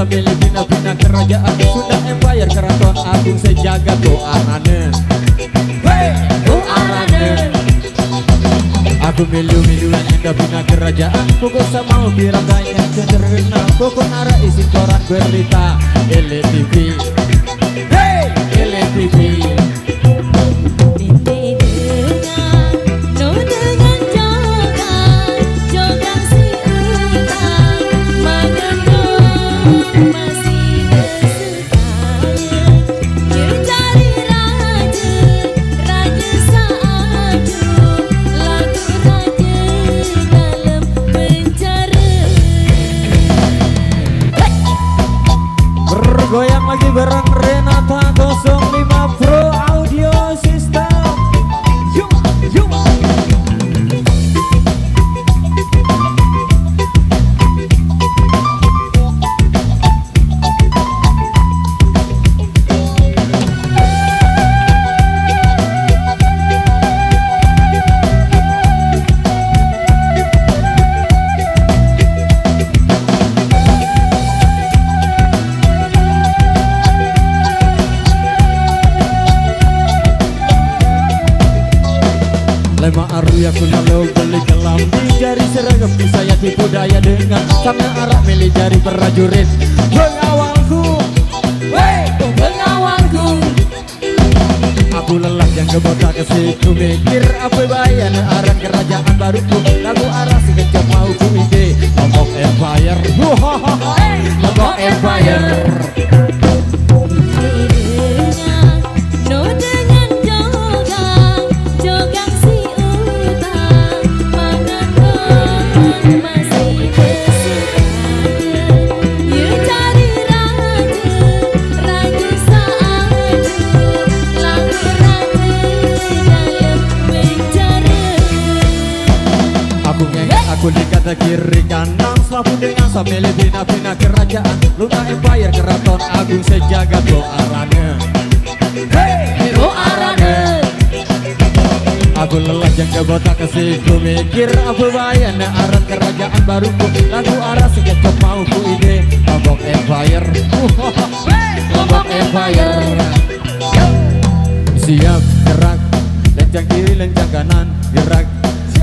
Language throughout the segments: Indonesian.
sambil bina-bina kerajaan Sunda Empire keraton agung sejagat doarane. Hey, doarane. Aku milu-milu yang bina kerajaan pokok sama biraganya sederhana pokok arah isi koran berita LTV. Hey, LTV. Goyang lagi bareng Renata 05 Pro Audio System. Yuk, yuk. Lema aru ya kuna lo beli kelam di jari seragam di saya tipu daya dengan sama arak milih jari prajurit pengawalku, wey pengawalku. Aku lelah yang kebota kesiku mikir apa bayan arah kerajaan baruku lagu arah si kecap mau ku ide Lombok Empire, Lombok Empire. Aku dikata kiri kanan selalu dengan sambil bina-bina kerajaan Luna Empire keraton agung sejagat doarane. Hey, doarane. Aku lelah yang kebota kesiku mikir apa bayan aran kerajaan baruku lagu arah sekecap mau ku ide Lombok Empire, Lombok Empire. Siap gerak, lencang kiri lencang kanan gerak.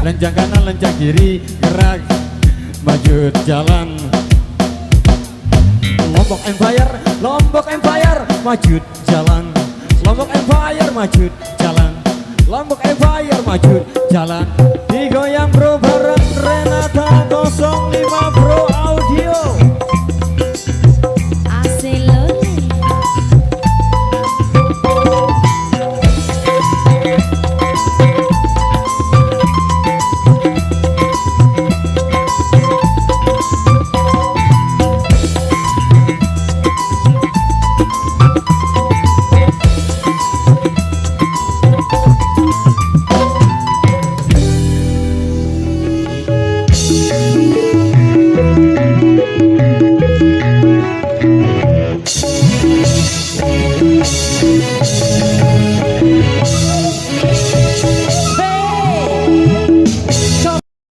Lencang kanan, lencang kiri, gerak, maju jalan. Lombok Empire, Lombok Empire, maju jalan. Lombok Empire, maju jalan. Lombok Empire, maju jalan. Digoyang bro.